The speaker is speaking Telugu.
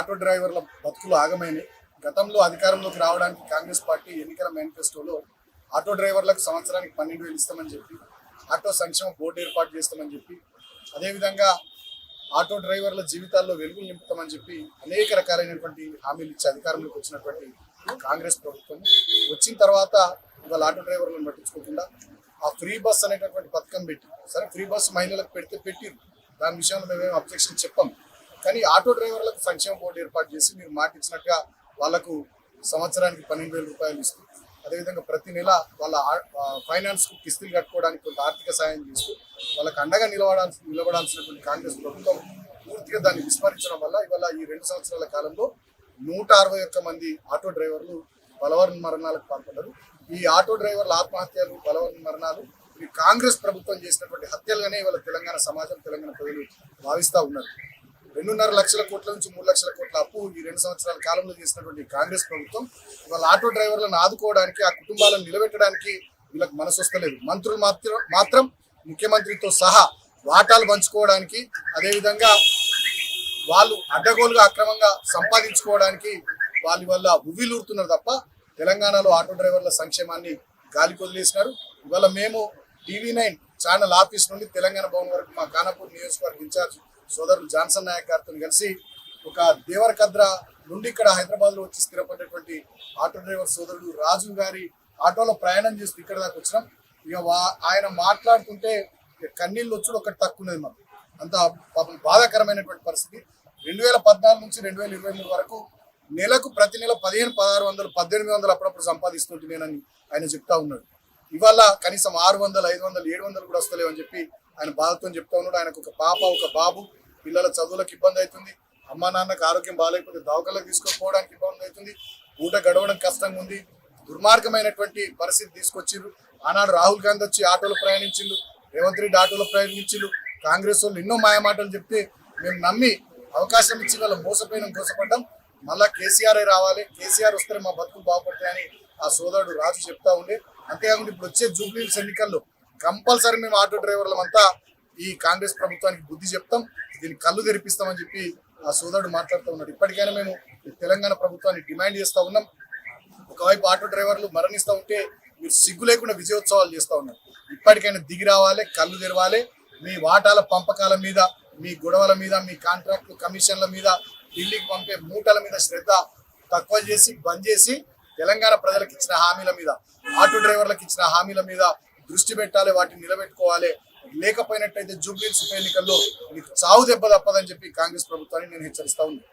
ఆటో డ్రైవర్ల బతుకులు ఆగమైనవి. గతంలో అధికారంలోకి రావడానికి కాంగ్రెస్ పార్టీ ఎన్నికల మేనిఫెస్టోలో ఆటో డ్రైవర్లకు సంవత్సరానికి 12,000 ఇస్తామని చెప్పి, ఆటో సంక్షేమ బోర్డు ఏర్పాటు చేస్తామని చెప్పి, అదేవిధంగా ఆటో డ్రైవర్ల జీవితాల్లో వెలుగులు నింపుతామని చెప్పి అనేక రకాలైనటువంటి హామీలు ఇచ్చి అధికారంలోకి వచ్చినటువంటి కాంగ్రెస్ ప్రభుత్వం వచ్చిన తర్వాత ఇవాళ ఆటో డ్రైవర్లను పట్టించుకోకుండా ఆ ఫ్రీ బస్ అనేటటువంటి పథకం పెట్టి, సరే ఫ్రీ బస్ మహిళలకు పెట్టిరు, దాని విషయంలో మేమేం అబ్జెక్షన్ చెప్పాం. కానీ ఆటో డ్రైవర్లకు సంక్షేమ బోర్డు ఏర్పాటు చేసి మీరు మాట ఇచ్చినట్టుగా వాళ్లకు సంవత్సరానికి 12,000 రూపాయలు ఇస్తూ, అదేవిధంగా ప్రతి నెల వాళ్ళ ఫైనాన్స్కు కిస్తులు కట్టుకోవడానికి కొంత ఆర్థిక సాయం చేస్తూ వాళ్ళకి అండగా నిలబడాల్సినటువంటి కాంగ్రెస్ ప్రభుత్వం పూర్తిగా దాన్ని విస్మరించడం వల్ల ఇవాళ ఈ 2 సంవత్సరాల కాలంలో 161 మంది ఆటో డ్రైవర్లు బలవన్ మరణాలకు పాల్పడ్డారు. ఈ ఆటో డ్రైవర్ల ఆత్మహత్యలు, బలవన్ మరణాలు ఈ కాంగ్రెస్ ప్రభుత్వం చేసినటువంటి హత్యలుగానే ఇవాళ తెలంగాణ సమాజం, తెలంగాణ ప్రజలు భావిస్తూ ఉన్నారు. 2.5 లక్షల కోట్ల నుంచి 3 లక్షల కోట్ల అప్పు ఈ 2 సంవత్సరాల కాలంలో చేసినటువంటి కాంగ్రెస్ ప్రభుత్వం ఇవాళ ఆటో డ్రైవర్లను ఆదుకోవడానికి, ఆ కుటుంబాలను నిలబెట్టడానికి వీళ్ళకి మనసు వస్తలేదు. మంత్రులు మాత్రం ముఖ్యమంత్రితో సహా వాటాలు పంచుకోవడానికి, అదేవిధంగా వాళ్ళు అడ్డగోలుగా అక్రమంగా సంపాదించుకోవడానికి వాళ్ళ వల్ల ఉవ్విలూరుతున్నారు తప్ప తెలంగాణలో ఆటో డ్రైవర్ల సంక్షేమాన్ని గాలికి వదిలేసినారు. ఇవాళ మేము TV9 ఛానల్ ఆఫీస్ నుండి తెలంగాణ భవన్ వరకు మా ఖానాపూర్ నియోజకవర్గ ఇన్ఛార్జ్ సోదరులు జాన్సన్ నాయక్ గారితో కలిసి ఒక దేవరకద్ర నుండి ఇక్కడ హైదరాబాద్లో వచ్చి స్థిరపడినటువంటి ఆటో డ్రైవర్ సోదరుడు రాజు గారి ఆటోలో ప్రయాణం చేస్తూ ఇక్కడ దాకా వచ్చినాం. ఇక ఆయన మాట్లాడుతుంటే కన్నీళ్ళు వచ్చుడు ఒకటి తక్కువ ఉన్నది. మాకు అంత పాపం బాధాకరమైనటువంటి పరిస్థితి. 2014 నుంచి 2023 వరకు నెలకు ప్రతి నెల 1,500, 1,600, 1,800 అప్పుడప్పుడు సంపాదిస్తుంటేనేనని ఆయన చెప్తా ఉన్నాడు. ఇవాళ కనీసం 600, 500, 700 కూడా వస్తలేవని చెప్పి ఆయన బాధతో చెప్తా ఉన్నాడు. ఆయనకు ఒక పాప, ఒక బాబు, పిల్లల చదువులకు ఇబ్బంది అవుతుంది. అమ్మా నాన్నకు ఆరోగ్యం బాగాలేకపోతే దవాఖానలకు తీసుకుపోవడానికి ఇబ్బంది అవుతుంది. పూట గడవడం కష్టంగా ఉంది. దుర్మార్గమైనటువంటి పరిస్థితి తీసుకొచ్చిండ్రు. ఆనాడు రాహుల్ గాంధీ వచ్చి ఆటోలో ప్రయాణించిండు, రేవంత్ రెడ్డి ఆటోలో ప్రయాణించిండు. కాంగ్రెస్ వాళ్ళు ఎన్నో మాయమాటలు చెప్తే మేము నమ్మి అవకాశం ఇచ్చి వాళ్ళ మోసపడ్డాం. మళ్ళా కేసీఆర్ రావాలి, కేసీఆర్ వస్తే మా బతుకులు బాగుపడతాయని ఆ సోదరుడు రాజు చెప్తా ఉండే. అంతేకాకుండా ఇప్పుడు వచ్చే జూబ్లీహిల్స్ ఎన్నికల్లో కంపల్సరీ మేము ఆటో డ్రైవర్లమంతా ఈ కాంగ్రెస్ ప్రభుత్వానికి బుద్ధి చెప్తాం, దీన్ని కళ్ళు తెరిపిస్తామని చెప్పి ఆ సోదరుడు మాట్లాడుతూ ఉన్నాడు. ఇప్పటికైనా మేము తెలంగాణ ప్రభుత్వాన్ని డిమాండ్ చేస్తూ ఉన్నాం. ఒకవైపు ఆటో డ్రైవర్లు మరణిస్తూ ఉంటే మీరు సిగ్గు లేకుండా విజయోత్సవాలు చేస్తూ ఉన్నారు. ఇప్పటికైనా దిగి రావాలి, కళ్ళు తెరవాలి. మీ వాటాల పంపకాల మీద, మీ గొడవల మీద, మీ కాంట్రాక్ట్ కమిషన్ల మీద, ఢిల్లీకి పంపే మూటల మీద శ్రద్ధ తక్కువ చేసి బంద్ చేసి తెలంగాణ ప్రజలకు ఇచ్చిన హామీల మీద, ఆటో డ్రైవర్లకు ఇచ్చిన హామీల మీద దృష్టి పెట్టాలి, వాటిని నిలబెట్టుకోవాలి. లేకపోయినట్టయితే జూబ్లీహిల్స్ ఉప ఎన్నికల్లో మీకు చావు దెబ్బ తప్పదని చెప్పి కాంగ్రెస్ ప్రభుత్వాన్ని నేను హెచ్చరిస్తా ఉన్నాను.